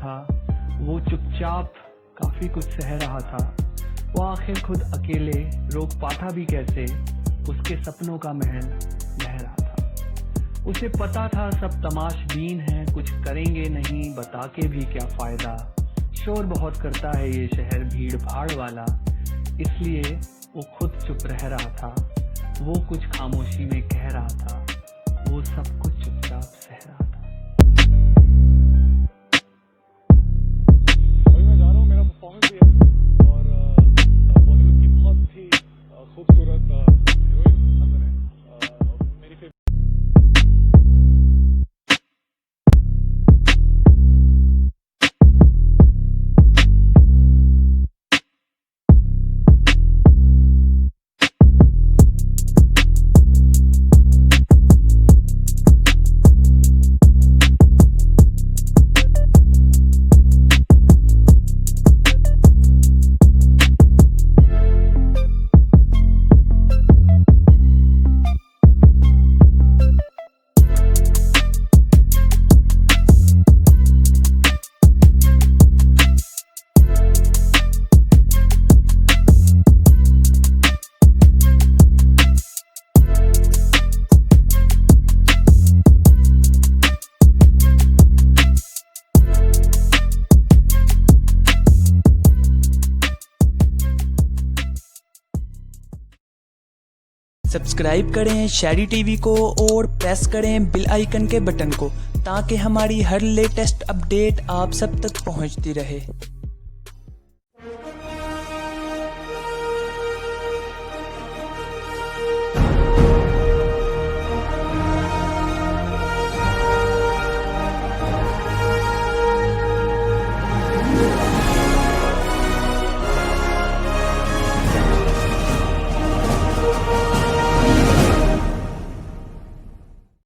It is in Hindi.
था, वो चुपचाप काफी कुछ सह रहा था। वो आखिर खुद अकेले रोक पाता भी कैसे, उसके सपनों का महल ढह रहा था। उसे पता था सब तमाशबीन हैं, कुछ करेंगे नहीं, बता के भी क्या फायदा। शोर बहुत करता है ये शहर भीड़ भाड़ वाला, इसलिए वो खुद चुप रह रहा था। वो कुछ खामोशी में कह रहा था, वो सब कुछ चुपचाप सह रहा था। अभी मैं जा रहा हूँ, मेरा परफॉर्मेंस भी है और बॉलीवुड की बहुत ही खूबसूरत हीरोइन अंदर है, मेरी फेवरेट। सब्सक्राइब करें शैरी टीवी को और प्रेस करें बेल आइकन के बटन को, ताकि हमारी हर लेटेस्ट अपडेट आप सब तक पहुंचती रहे।